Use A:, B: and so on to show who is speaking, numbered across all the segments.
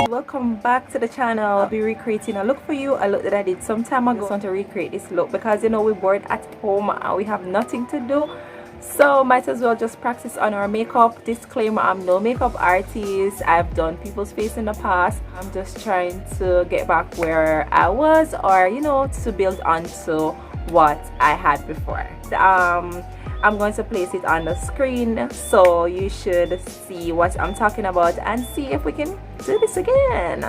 A: welcome back to the channel. I'll be recreating a look for you, a look that I did some time ago. I just want to recreate this look because you know we're bored at home and we have nothing to do, so might as well just practice on our makeup. Disclaimer, I'm no makeup artist. I've done people's face in the past. I'm just trying to get back where I was, or you know, to build onto what I had before. I'm going to place it on the screen so you should see what I'm talking about and see if we can do this again.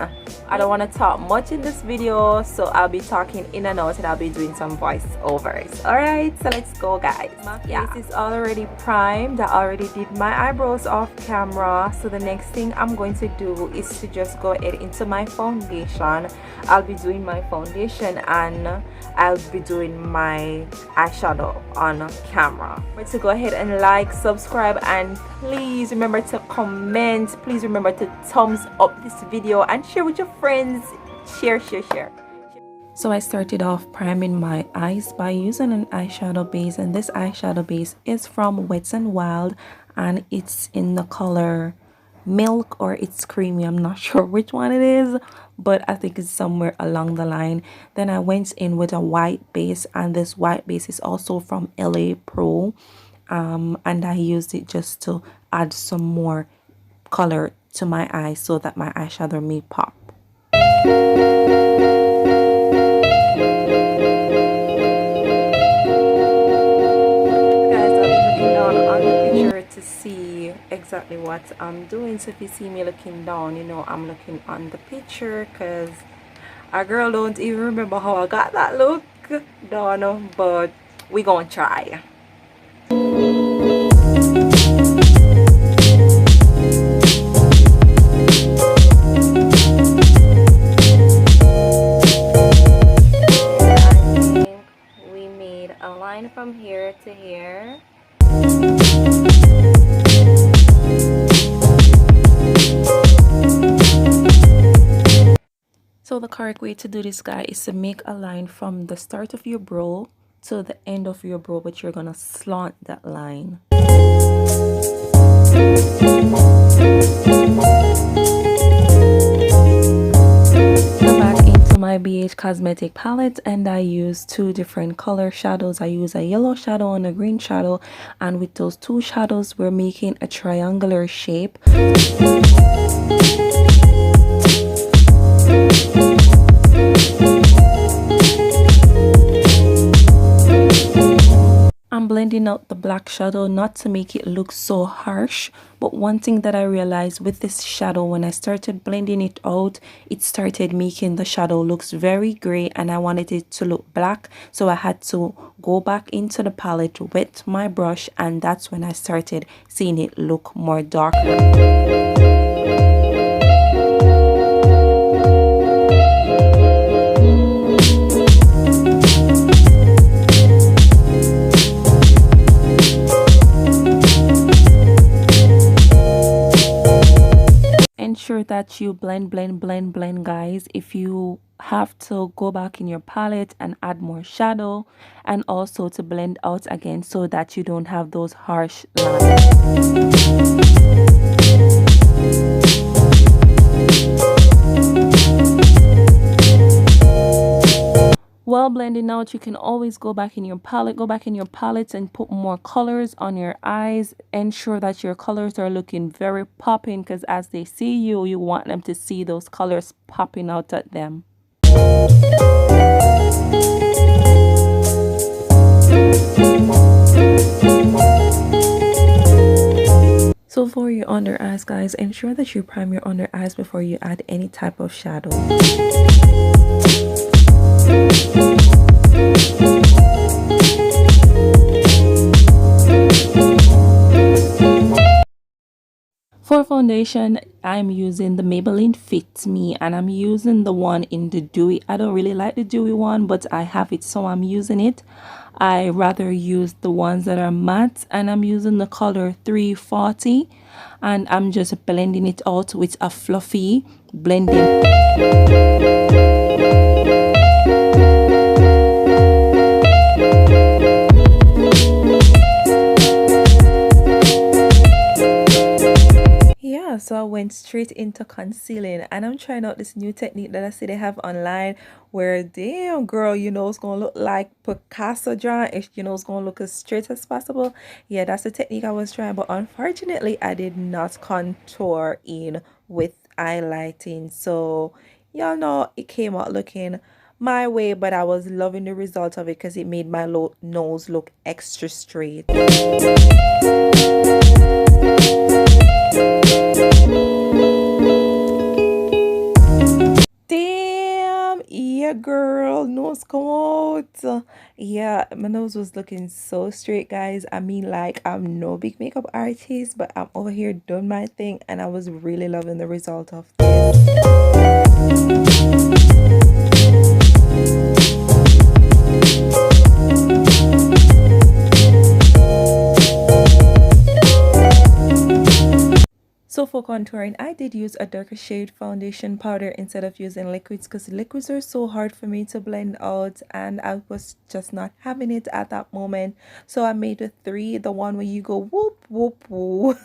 A: I don't want to talk much in this video, so I'll be talking in and out and I'll be doing some voiceovers. Alright, so let's go guys. My face is already primed. I already did my eyebrows off camera, so the next thing I'm going to do is to just go ahead into my foundation. I'll be doing my foundation and I'll be doing my eyeshadow on camera. But to go ahead and like, subscribe, and please remember to comment. Please remember to thumbs up this video and share with your friends. Share. So I started off priming my eyes by using an eyeshadow base, and this eyeshadow base is from Wet n Wild and it's in the color milk, or it's creamy. I'm not sure which one it is, but I think it's somewhere along the line. Then I went in with a white base, and this white base is also from LA Pro, and I used it just to add some more color to my eyes so that my eyeshadow may pop. To see exactly what I'm doing. So if you see me looking down, you know I'm looking on the picture, because a girl don't even remember how I got that look. Don't know, but we gonna try. I think we made a line from here to here. So the correct way to do this, guy, is to make a line from the start of your brow to the end of your brow, but you're gonna slant that line. Go back into my BH Cosmetic palette, and I use two different color shadows. I use a yellow shadow and a green shadow, and with those two shadows we're making a triangular shape. I'm blending out the black shadow not to make it look so harsh, but one thing that I realized with this shadow, when I started blending it out, it started making the shadow looks very gray, and I wanted it to look black, so I had to go back into the palette with my brush, and that's when I started seeing it look more darker. Ensure that you blend guys. If you have to, go back in your palette and add more shadow, and also to blend out again so that you don't have those harsh lines. While blending out, you can always go back in your palette and put more colors on your eyes. Ensure that your colors are looking very popping, because as they see you, you want them to see those colors popping out at them. So for your under eyes, guys, ensure that you prime your under eyes before you add any type of shadow. For foundation, I'm using the Maybelline Fit Me, and I'm using the one in the dewy. I don't really like the dewy one, but I have it, so I'm using it. I rather use the ones that are matte, and I'm using the color 340, and I'm just blending it out with a fluffy blending. so I went straight into concealing, and I'm trying out this new technique that I see they have online where, damn girl, you know, it's gonna look like Picasso drawing. You know, it's gonna look as straight as possible. Yeah, that's the technique I was trying, but unfortunately I did not contour in with highlighting, so y'all know it came out looking my way, but I was loving the result of it because it made my nose look extra straight. Damn, yeah, girl, nose come out. Yeah, my nose was looking so straight, guys. I mean, like, I'm no big makeup artist, but I'm over here doing my thing, and I was really loving the result of this. So for contouring, I did use a darker shade foundation powder instead of using liquids because liquids are so hard for me to blend out, and I was just not having it at that moment. So I made a 3, the one where you go whoop whoop whoop.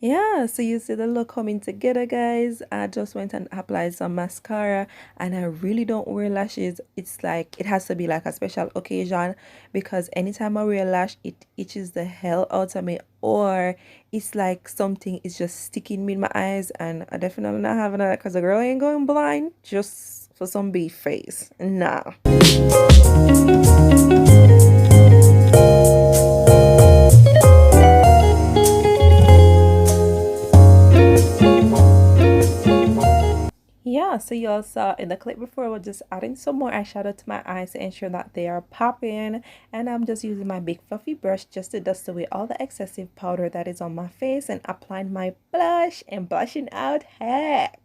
A: Yeah, so you see the look coming together, guys. I just went and applied some mascara, and I really don't wear lashes. It's like it has to be like a special occasion, because anytime I wear a lash it itches the hell out of me, or it's like something is just sticking me in my eyes, and I definitely not having that because a girl ain't going blind just for some beef face. Nah. Yeah, so you all saw in the clip before, I was just adding some more eyeshadow to my eyes to ensure that they are popping, and I'm just using my big fluffy brush just to dust away all the excessive powder that is on my face and applying my blush and blushing out heck.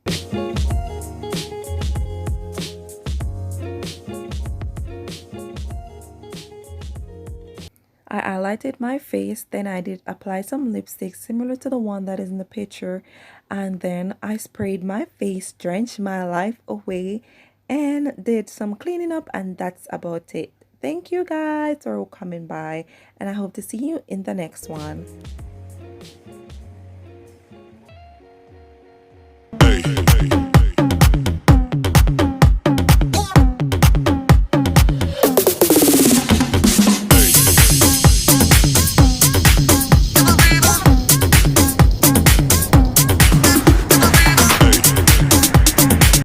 A: I highlighted my face, then I did apply some lipstick similar to the one that is in the picture, and then I sprayed my face, drenched my life away, and did some cleaning up, and that's about it. Thank you guys for coming by, and I hope to see you in the next one.